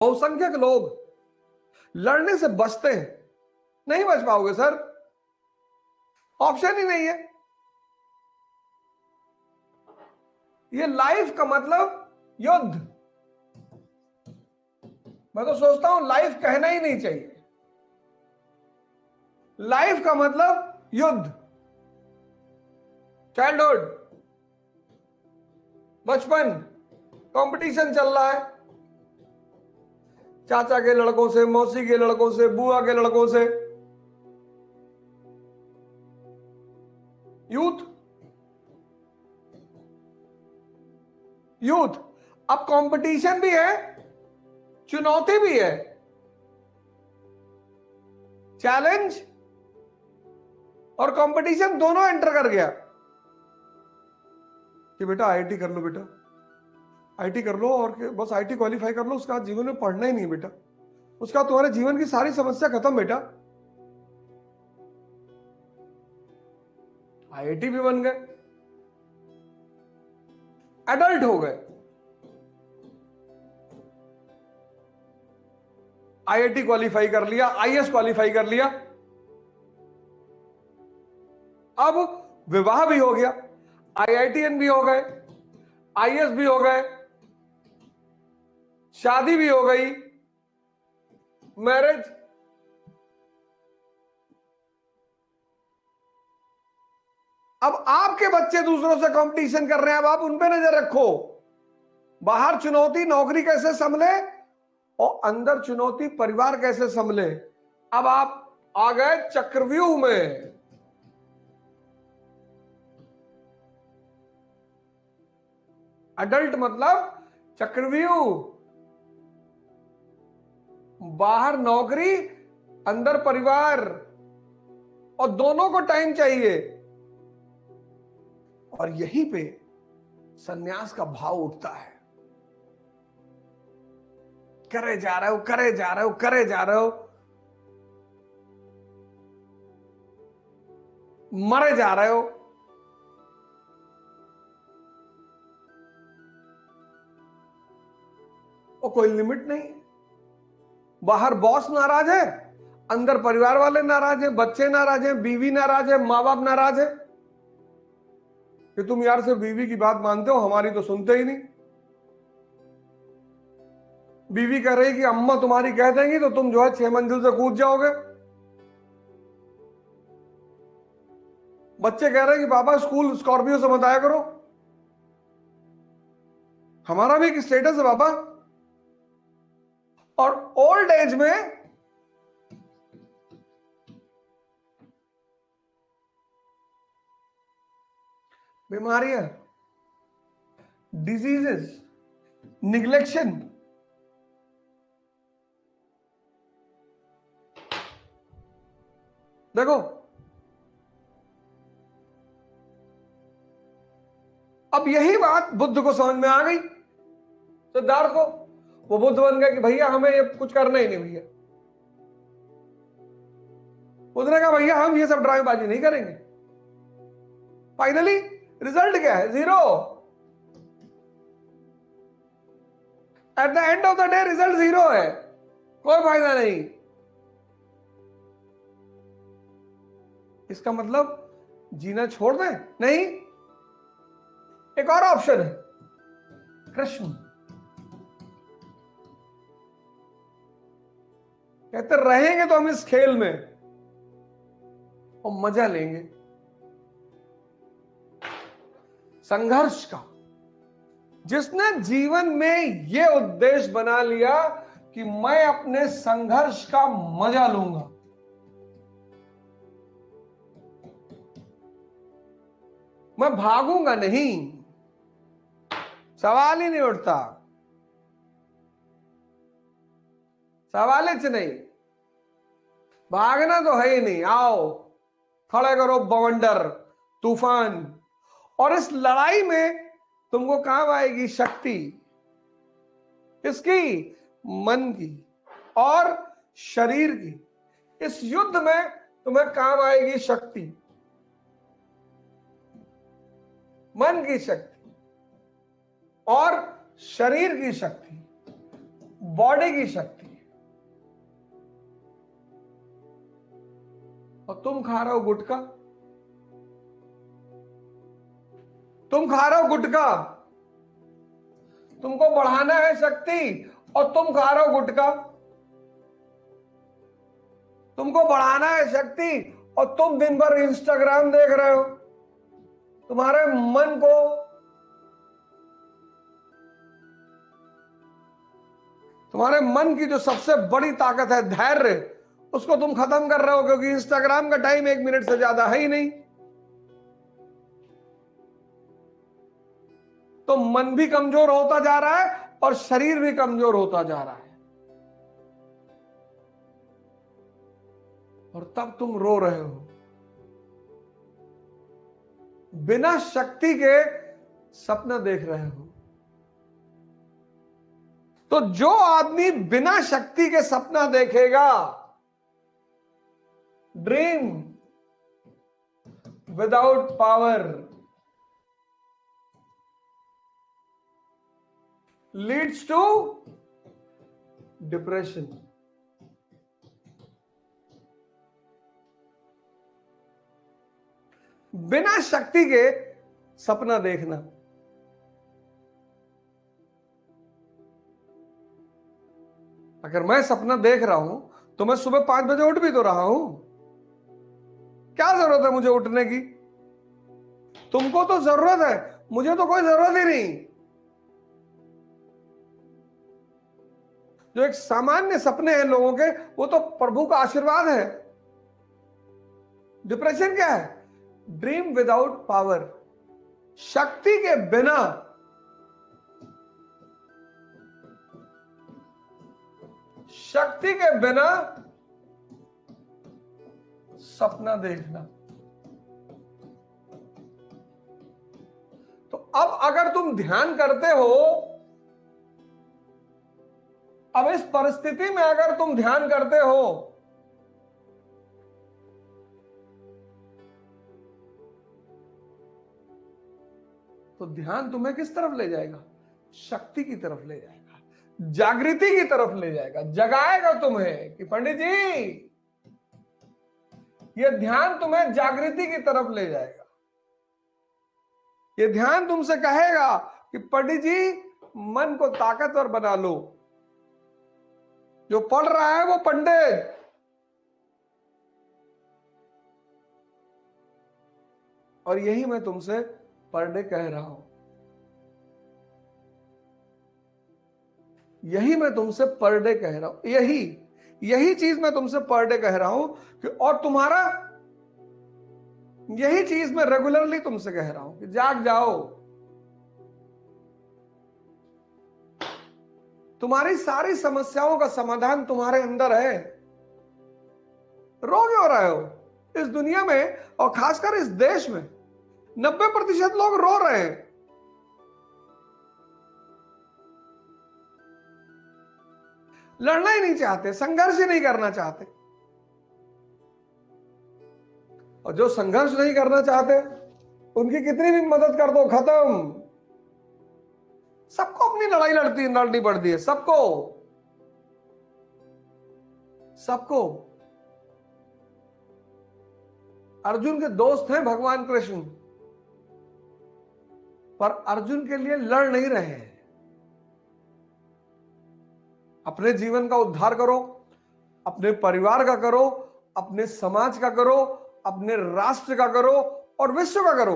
बहुसंख्यक लोग लड़ने से बचते हैं। नहीं बच पाओगे सर, ऑप्शन ही नहीं है। ये लाइफ का मतलब युद्ध। मैं तो सोचता हूं लाइफ कहना ही नहीं चाहिए। लाइफ का मतलब युद्ध। चाइल्डहुड, बचपन, कंपटीशन चल रहा है, चाचा के लड़कों से, मौसी के लड़कों से, बुआ के लड़कों से। Youth, youth. अब कंपटीशन भी है, चुनौती भी है, चैलेंज और कंपटीशन दोनों एंटर कर गया कि बेटा आईआईटी कर लो, बेटा आईआईटी कर लो और बस आईआईटी क्वालिफाई कर लो, उसका जीवन में पढ़ना ही नहीं है बेटा, उसका तुम्हारे जीवन की सारी समस्या खत्म बेटा। आईआईटी भी बन गए, एडल्ट हो गए, आईआईटी क्वालिफाई कर लिया, आईएएस क्वालिफाई कर लिया, अब विवाह भी हो गया, आईआईटीएन भी हो गए, आईएएस भी हो गए, शादी भी हो गई, मैरिज। अब आपके बच्चे दूसरों से कंपटीशन कर रहे हैं, अब आप उन पे नजर रखो। बाहर चुनौती नौकरी कैसे संभले और अंदर चुनौती परिवार कैसे संभले। अब आप आ गए चक्रव्यूह में। अडल्ट मतलब चक्रव्यूह, बाहर नौकरी, अंदर परिवार, और दोनों को टाइम चाहिए। और यहीं पे सन्यास का भाव उठता है। करे जा रहे हो, करे जा रहे हो, करे जा रहे हो, मरे जा रहे हो। और कोई लिमिट नहीं। बाहर बॉस नाराज है, अंदर परिवार वाले नाराज हैं, बच्चे नाराज हैं, बीवी नाराज है, मां बाप नाराज है कि तुम यार सिर्फ बीवी की बात मानते हो, हमारी तो सुनते ही नहीं। बीवी कह रही कि अम्मा तुम्हारी कह देंगी तो तुम जो है 6 मंजिल से कूद जाओगे। बच्चे कह रहे हैं कि पापा स्कूल स्कॉर्पियो से मत आया करो, हमारा भी एक स्टेटस है पापा। और ओल्ड एज में बीमारियां, डिजीजेस, निग्लेक्शन। देखो अब यही बात बुद्ध को समझ में आ गई, सिद्धार्थ को। वो बुद्ध बन गया कि भैया हमें ये कुछ करना ही नहीं भैया। बुद्ध ने कहा भैया हम ये सब ड्रामेबाजी नहीं करेंगे। फाइनली रिजल्ट क्या है? 0। At the end of the day result 0 है, कोई फायदा नहीं। इसका मतलब जीना छोड़ दें? नहीं, एक और ऑप्शन है, कृष्ण। कहते रहेंगे तो हम इस खेल में और मजा लेंगे संघर्ष का। जिसने जीवन में यह उद्देश्य बना लिया कि मैं अपने संघर्ष का मजा लूंगा, मैं भागूंगा नहीं, सवाल ही नहीं उठता, सवाल ही नहीं, भागना तो है ही नहीं। आओ खड़े करो बवंडर, तूफान। और इस लड़ाई में तुमको काम आएगी शक्ति, किसकी? मन की और शरीर की। इस युद्ध में तुम्हें काम आएगी शक्ति, मन की शक्ति और शरीर की शक्ति। बॉडी की शक्ति, और तुम खा रहे हो गुटखा, तुम खा रहे हो गुटखा। तुमको बढ़ाना है शक्ति और तुम खा रहे हो गुटखा। तुमको बढ़ाना है शक्ति और तुम दिन भर इंस्टाग्राम देख रहे हो। तुम्हारे मन की जो सबसे बड़ी ताकत है धैर्य, उसको तुम खत्म कर रहे हो, क्योंकि इंस्टाग्राम का टाइम 1 मिनट से ज्यादा है ही नहीं। तो मन भी कमजोर होता जा रहा है और शरीर भी कमजोर होता जा रहा है, और तब तुम रो रहे हो। बिना शक्ति के सपना देख रहे हो। तो जो आदमी बिना शक्ति के सपना देखेगा, dream without power leads to depression. बिना शक्ति के सपना देखना। अगर मैं सपना देख रहा हूं तो मैं सुबह 5 बजे उठ भी तो रहा हूं। क्या जरूरत है मुझे उठने की? तुमको तो जरूरत है, मुझे तो कोई जरूरत ही नहीं। जो एक सामान्य सपने हैं लोगों के, वो तो प्रभु का आशीर्वाद है। डिप्रेशन क्या है? Dream without power. शक्ति के बिना सपना देखना। तो अब अगर तुम ध्यान करते हो, अब इस परिस्थिति में अगर तुम ध्यान करते हो, तो ध्यान तुम्हें किस तरफ ले जाएगा? शक्ति की तरफ ले जाएगा, जागृति की तरफ ले जाएगा, जगाएगा तुम्हें कि पंडित जी, यह ध्यान तुम्हें जागृति की तरफ ले जाएगा। यह ध्यान तुमसे कहेगा कि पंडित जी, मन को ताकतवर बना लो। जो पढ़ रहा है वो पंडित, और यही मैं तुमसे पर डे कह रहा हूं। यही मैं तुमसे पर डे कह रहा हूं। यही चीज मैं तुमसे पर डे कह रहा हूं कि, और तुम्हारा यही चीज मैं रेगुलरली तुमसे कह रहा हूं कि जाग जाओ। तुम्हारी सारी समस्याओं का समाधान तुम्हारे अंदर है। रो क्यों रहे हो? इस दुनिया में और खासकर इस देश में 90% लोग रो रहे हैं। लड़ना ही नहीं चाहते, संघर्ष ही नहीं करना चाहते। और जो संघर्ष नहीं करना चाहते, उनकी कितनी भी मदद कर दो, खत्म। सबको अपनी लड़ाई लड़नी पड़ती है, सबको। अर्जुन के दोस्त हैं भगवान कृष्ण, पर अर्जुन के लिए लड़ नहीं रहे हैं। अपने जीवन का उद्धार करो, अपने परिवार का करो, अपने समाज का करो, अपने राष्ट्र का करो और विश्व का करो।